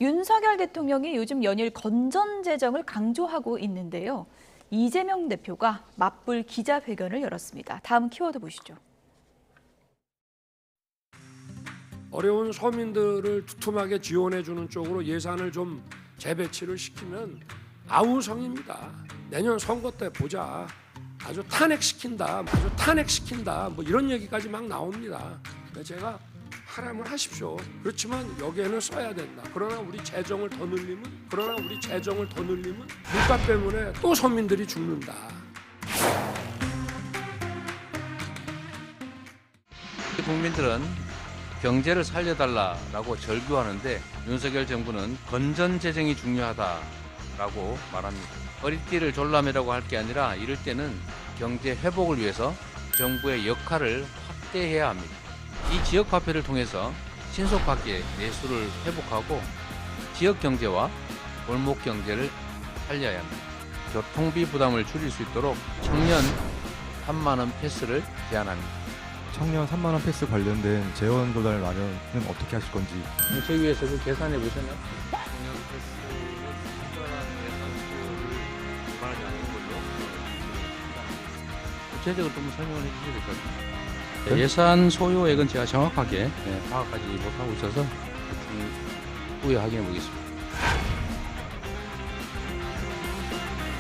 윤석열 대통령이 요즘 연일 건전 재정을 강조하고 있는데요. 이재명 대표가 맞불 기자회견을 열었습니다. 다음 키워드 보시죠. 어려운 서민들을 두툼하게 지원해주는 쪽으로 예산을 좀 재배치를 시키면 아우성입니다. 내년 선거 때 보자. 아주 탄핵시킨다. 뭐 이런 얘기까지 막 나옵니다. 제가 하라면 하십시오. 그렇지만 여기에는 써야 된다. 그러나 우리 재정을 더 늘리면 물가 때문에 또 서민들이 죽는다. 국민들은 경제를 살려달라고 절규하는데 윤석열 정부는 건전 재정이 중요하다라고 말합니다. 허리띠를 졸라매라고 할 게 아니라 이럴 때는 경제 회복을 위해서 정부의 역할을 확대해야 합니다. 이 지역 화폐를 통해서 신속하게 내수를 회복하고 지역 경제와 골목 경제를 살려야 합니다. 교통비 부담을 줄일 수 있도록 청년 3만 원 패스를 제안합니다. 청년 3만 원 패스 관련된 재원 조달 마련은 어떻게 하실 건지. 저희 위해서 그 계산해 보셨나요? 청년 패스를 특별한 예산 수를 말하지 않는 걸로 구체적으로 좀 설명을 해주셔야 될 것 같습니다. 예산 소요액은 제가 정확하게 파악하지 못하고 있어서 후에 확인해 보겠습니다.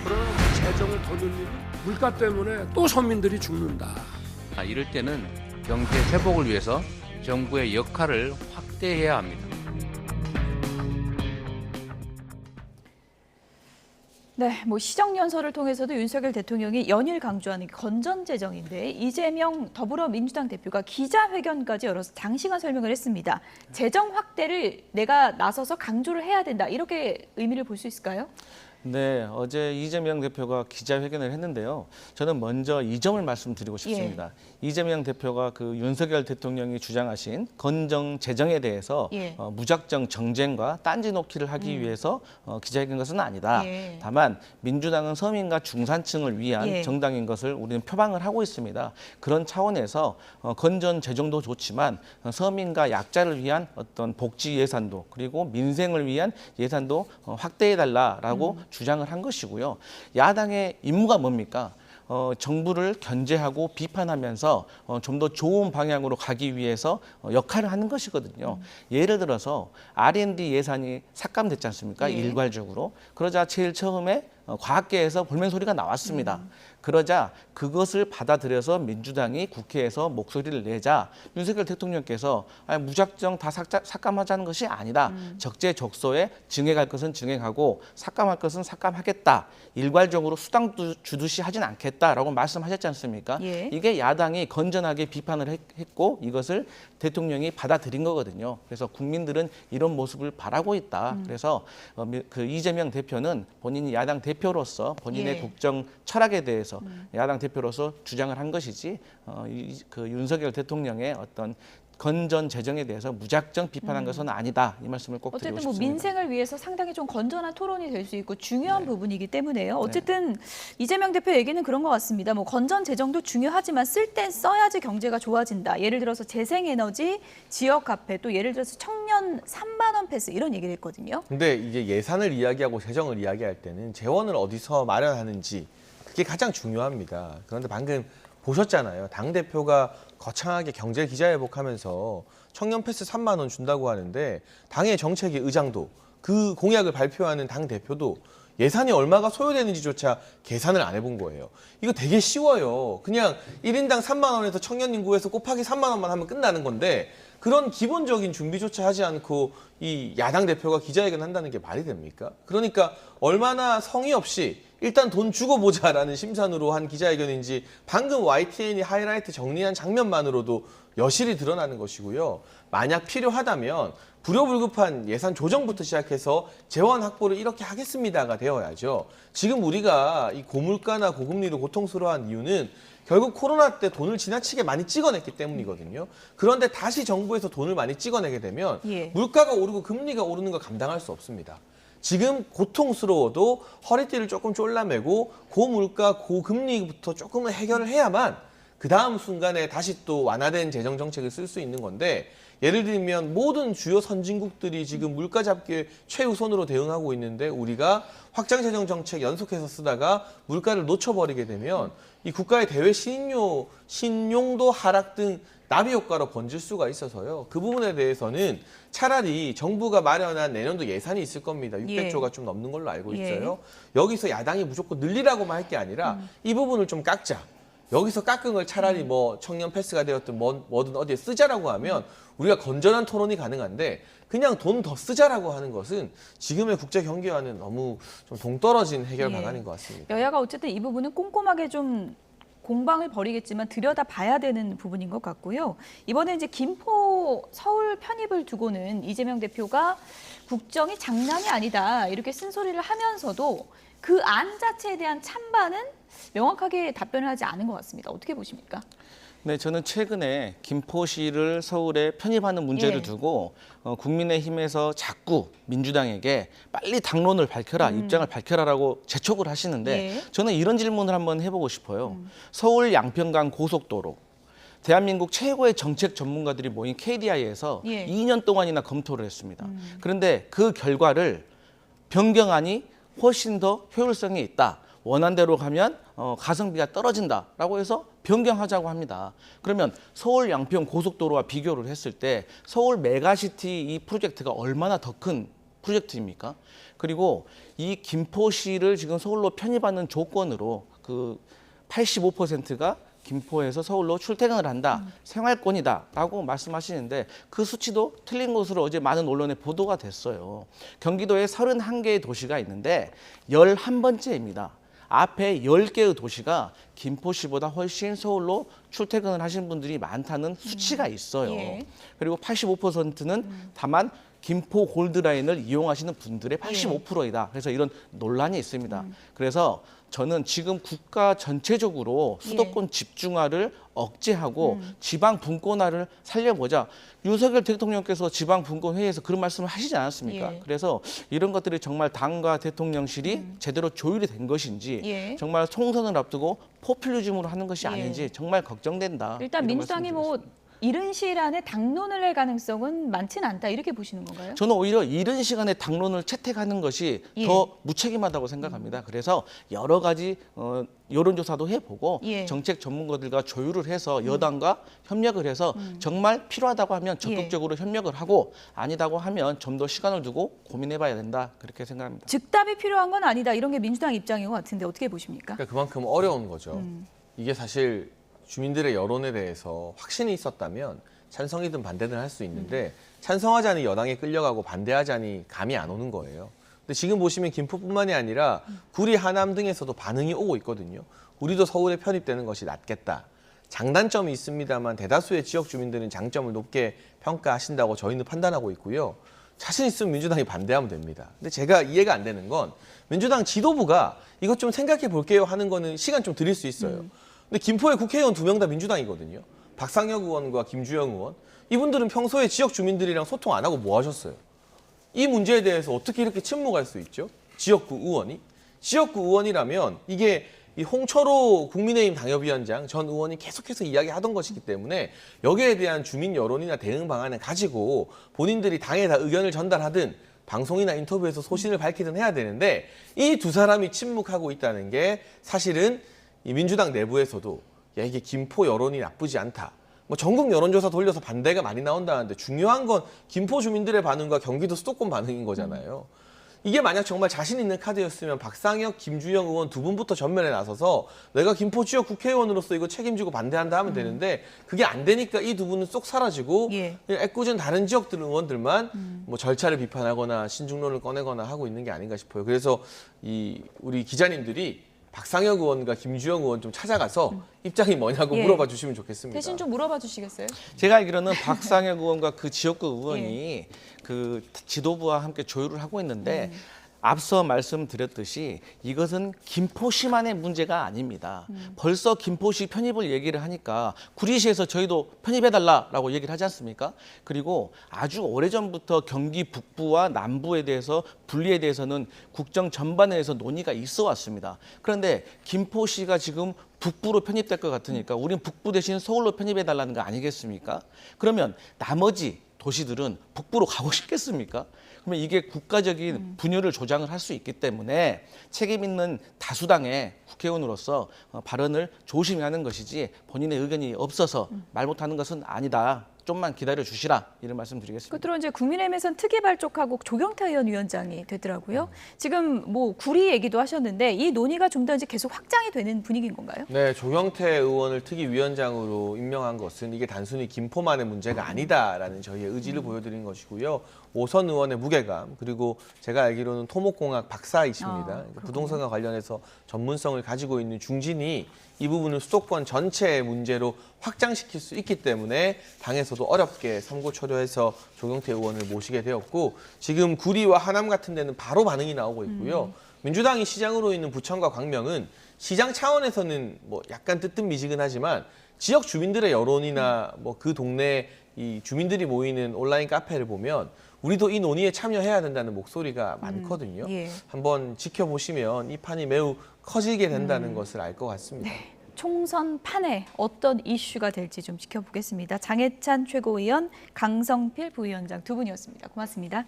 그러나 재정을 더 늘리면 물가 때문에 또 서민들이 죽는다. 이럴 때는 경제 회복을 위해서 정부의 역할을 확대해야 합니다. 네, 시정연설을 통해서도 윤석열 대통령이 연일 강조하는 건전 재정인데 이재명 더불어민주당 대표가 기자회견까지 열어서 장시간 설명을 했습니다. 재정 확대를 내가 나서서 강조를 해야 된다. 이렇게 의미를 볼 수 있을까요? 네, 어제 이재명 대표가 기자회견을 했는데요. 저는 먼저 이 점을 말씀드리고 싶습니다. 이재명 대표가 그 윤석열 대통령이 주장하신 건전 재정에 대해서 무작정 정쟁과 딴지 놓기를 하기 위해서 기자회견 것은 아니다. 다만 민주당은 서민과 중산층을 위한 정당인 것을 우리는 표방을 하고 있습니다. 그런 차원에서 건전 재정도 좋지만 서민과 약자를 위한 어떤 복지 예산도 그리고 민생을 위한 예산도 확대해달라라고 주장을 한 것이고요. 야당의 임무가 뭡니까? 정부를 견제하고 비판하면서 좀 더 좋은 방향으로 가기 위해서 역할을 하는 것이거든요. 예를 들어서 R&D 예산이 삭감됐지 않습니까? 일괄적으로. 그러자 제일 처음에 과학계에서 볼멘 소리가 나왔습니다. 그러자 그것을 받아들여서 민주당이 국회에서 목소리를 내자 윤석열 대통령께서 무작정 다 삭감하자는 것이 아니다. 적재적소에 증액할 것은 증액하고 삭감할 것은 삭감하겠다. 일괄적으로 수당 주듯이 하진 않겠다라고 말씀하셨지 않습니까? 이게 야당이 건전하게 비판을 했고 이것을 대통령이 받아들인 거거든요. 그래서 국민들은 이런 모습을 바라고 있다. 그래서 그 이재명 대표는 본인이 야당 대표로서 본인의 국정 철학에 대해서 야당 대표로서 주장을 한 것이지 그 윤석열 대통령의 어떤 건전 재정에 대해서 무작정 비판한 것은 아니다. 이 말씀을 꼭 드리고 싶습니다. 어쨌든 민생을 위해서 상당히 좀 건전한 토론이 될 수 있고 중요한 부분이기 때문에요. 어쨌든 이재명 대표 얘기는 그런 것 같습니다. 건전 재정도 중요하지만 쓸 땐 써야지 경제가 좋아진다. 예를 들어서 재생에너지, 지역화폐, 또 예를 들어서 청년 3만 원 패스 이런 얘기를 했거든요. 근데 이게 예산을 이야기하고 재정을 이야기할 때는 재원을 어디서 마련하는지 그게 가장 중요합니다. 그런데 방금 보셨잖아요. 당대표가 거창하게 경제 기자회복하면서 청년 패스 3만 원 준다고 하는데 당의 정책의 의장도 그 공약을 발표하는 당대표도 예산이 얼마가 소요되는지조차 계산을 안 해본 거예요. 이거 되게 쉬워요. 그냥 1인당 3만 원에서 청년 인구에서 곱하기 3만 원만 하면 끝나는 건데 그런 기본적인 준비조차 하지 않고 이 야당 대표가 기자회견 한다는 게 말이 됩니까? 그러니까 얼마나 성의 없이 일단 돈 주고 보자라는 심산으로 한 기자회견인지 방금 YTN이 하이라이트 정리한 장면만으로도 여실히 드러나는 것이고요. 만약 필요하다면 불효불급한 예산 조정부터 시작해서 재원 확보를 이렇게 하겠습니다가 되어야죠. 지금 우리가 이 고물가나 고금리로 고통스러워한 이유는 결국 코로나 때 돈을 지나치게 많이 찍어냈기 때문이거든요. 그런데 다시 정부에서 돈을 많이 찍어내게 되면 물가가 오르고 금리가 오르는 걸 감당할 수 없습니다. 지금 고통스러워도 허리띠를 조금 졸라매고 고물가, 고금리부터 조금은 해결을 해야만 그 다음 순간에 다시 또 완화된 재정 정책을 쓸 수 있는 건데 예를 들면 모든 주요 선진국들이 지금 물가 잡기에 최우선으로 대응하고 있는데 우리가 확장 재정 정책 연속해서 쓰다가 물가를 놓쳐버리게 되면 이 국가의 대외 신용도 하락 등 나비 효과로 번질 수가 있어서요. 그 부분에 대해서는 차라리 정부가 마련한 내년도 예산이 있을 겁니다. 600조가 좀 넘는 걸로 알고 있어요. 여기서 야당이 무조건 늘리라고만 할 게 아니라 이 부분을 좀 깎자. 여기서 깎은 걸 차라리 뭐 청년 패스가 되었든 뭐든 어디에 쓰자라고 하면 우리가 건전한 토론이 가능한데 그냥 돈 더 쓰자라고 하는 것은 지금의 국제 경기와는 너무 좀 동떨어진 해결 방안인 것 같습니다. 여야가 어쨌든 이 부분은 꼼꼼하게 좀 공방을 벌이겠지만 들여다봐야 되는 부분인 것 같고요. 이번에 이제 김포 서울 편입을 두고는 이재명 대표가 국정이 장난이 아니다 이렇게 쓴소리를 하면서도 그 안 자체에 대한 찬반은 명확하게 답변을 하지 않은 것 같습니다. 어떻게 보십니까? 네, 저는 최근에 김포시를 서울에 편입하는 문제를 예. 두고 국민의힘에서 자꾸 민주당에게 빨리 당론을 밝혀라, 입장을 밝혀라라고 재촉을 하시는데 예. 저는 이런 질문을 한번 해보고 싶어요. 서울 양평간 고속도로. 대한민국 최고의 정책 전문가들이 모인 KDI에서 예. 2년 동안이나 검토를 했습니다. 그런데 그 결과를 변경안이 훨씬 더 효율성이 있다. 원안대로 가면 가성비가 떨어진다라고 해서 변경하자고 합니다. 그러면 서울 양평 고속도로와 비교를 했을 때 서울 메가시티 이 프로젝트가 얼마나 더 큰 프로젝트입니까? 그리고 이 김포시를 지금 서울로 편입하는 조건으로 그 85%가 김포에서 서울로 출퇴근을 한다. 생활권이다라고 말씀하시는데 그 수치도 틀린 것으로 어제 많은 언론에 보도가 됐어요. 경기도에 31개의 도시가 있는데 11번째입니다. 앞에 10개의 도시가 김포시보다 훨씬 서울로 출퇴근을 하신 분들이 많다는 수치가 있어요. 예. 그리고 85%는 다만 김포 골드라인을 이용하시는 분들의 85%이다. 그래서 이런 논란이 있습니다. 그래서 저는 지금 국가 전체적으로 수도권 집중화를 억제하고 지방 분권화를 살려보자. 윤석열 대통령께서 지방 분권 회의에서 그런 말씀을 하시지 않았습니까? 예. 그래서 이런 것들이 정말 당과 대통령실이 제대로 조율이 된 것인지 예. 정말 총선을 앞두고 포퓰리즘으로 하는 것이 아닌지 정말 걱정된다. 일단 이런 민주당이 뭐 말씀드리겠습니다. 이른 시일 안에 당론을 낼 가능성은 많지는 않다 이렇게 보시는 건가요? 저는 오히려 이른 시간에 당론을 채택하는 것이 예. 더 무책임하다고 생각합니다. 그래서 여러 가지 여론조사도 해보고 예. 정책 전문가들과 조율을 해서 여당과 협력을 해서 정말 필요하다고 하면 적극적으로 협력을 하고 아니다고 하면 좀 더 시간을 두고 고민해봐야 된다 그렇게 생각합니다. 즉답이 필요한 건 아니다 이런 게 민주당 입장인 것 같은데 어떻게 보십니까? 그러니까 그만큼 어려운 거죠. 이게 사실 주민들의 여론에 대해서 확신이 있었다면 찬성이든 반대든 할 수 있는데 찬성하자니 여당에 끌려가고 반대하자니 감이 안 오는 거예요. 근데 지금 보시면 김포뿐만이 아니라 구리, 하남 등에서도 반응이 오고 있거든요. 우리도 서울에 편입되는 것이 낫겠다. 장단점이 있습니다만 대다수의 지역 주민들은 장점을 높게 평가하신다고 저희는 판단하고 있고요. 자신 있으면 민주당이 반대하면 됩니다. 근데 제가 이해가 안 되는 건 민주당 지도부가 이것 좀 생각해 볼게요 하는 거는 시간 좀 드릴 수 있어요. 근데 김포의 국회의원 2명 다 민주당이거든요. 박상혁 의원과 김주영 의원. 이분들은 평소에 지역 주민들이랑 소통 안 하고 뭐 하셨어요? 이 문제에 대해서 어떻게 이렇게 침묵할 수 있죠? 지역구 의원이? 지역구 의원이라면 이게 이 홍철호 국민의힘 당협위원장 전 의원이 계속해서 이야기하던 것이기 때문에 여기에 대한 주민 여론이나 대응 방안을 가지고 본인들이 당에다 의견을 전달하든 방송이나 인터뷰에서 소신을 밝히든 해야 되는데 이 두 사람이 침묵하고 있다는 게 사실은 이 민주당 내부에서도 야 이게 김포 여론이 나쁘지 않다. 뭐 전국 여론조사 돌려서 반대가 많이 나온다는데 중요한 건 김포 주민들의 반응과 경기도 수도권 반응인 거잖아요. 이게 만약 정말 자신 있는 카드였으면 박상혁, 김주영 의원 두 분부터 전면에 나서서 내가 김포 지역 국회의원으로서 이거 책임지고 반대한다 하면 되는데 그게 안 되니까 이 두 분은 쏙 사라지고 예. 그냥 애꿎은 다른 지역들 의원들만 뭐 절차를 비판하거나 신중론을 꺼내거나 하고 있는 게 아닌가 싶어요. 그래서 이 우리 기자님들이 박상혁 의원과 김주영 의원 좀 찾아가서 입장이 뭐냐고 예. 물어봐 주시면 좋겠습니다. 대신 좀 물어봐 주시겠어요? 제가 알기로는 박상혁 의원과 그 지역구 의원이 그 지도부와 함께 조율을 하고 있는데 앞서 말씀드렸듯이 이것은 김포시만의 문제가 아닙니다. 벌써 김포시 편입을 얘기를 하니까 구리시에서 저희도 편입해달라라고 얘기를 하지 않습니까? 그리고 아주 오래전부터 경기 북부와 남부에 대해서 분리에 대해서는 국정 전반에서 논의가 있어 왔습니다. 그런데 김포시가 지금 북부로 편입될 것 같으니까 우리는 북부 대신 서울로 편입해달라는 거 아니겠습니까? 그러면 나머지 도시들은 북부로 가고 싶겠습니까? 그러면 이게 국가적인 분열을 조장을 할 수 있기 때문에 책임 있는 다수당의 국회의원으로서 발언을 조심히 하는 것이지 본인의 의견이 없어서 말 못하는 것은 아니다. 좀만 기다려 주시라 이런 말씀드리겠습니다. 끝으로 이제 국민의힘에선 특이발족하고 조경태 의원 위원장이 되더라고요. 지금 뭐 구리 얘기도 하셨는데 이 논의가 좀 더 이제 계속 확장이 되는 분위기인 건가요? 네, 조경태 의원을 특위위원장으로 임명한 것은 이게 단순히 김포만의 문제가 아니다라는 저희의 의지를 보여드린 것이고요. 오선 의원의 무게감 그리고 제가 알기로는 토목공학 박사이십니다. 그러니까 부동산과 관련해서 전문성을 가지고 있는 중진이 이 부분을 수도권 전체의 문제로 확장시킬 수 있기 때문에 당에서도 어렵게 삼고초려해서 조경태 의원을 모시게 되었고 지금 구리와 하남 같은 데는 바로 반응이 나오고 있고요. 민주당이 시장으로 있는 부천과 광명은 시장 차원에서는 뭐 약간 뜨뜻미지근하지만 지역 주민들의 여론이나 뭐 그 동네 이 주민들이 모이는 온라인 카페를 보면 우리도 이 논의에 참여해야 된다는 목소리가 많거든요. 예. 한번 지켜보시면 이 판이 매우 커지게 된다는 것을 알 것 같습니다. 네. 총선 판에 어떤 이슈가 될지 좀 지켜보겠습니다. 장해찬 최고위원, 강성필 부위원장 두 분이었습니다. 고맙습니다.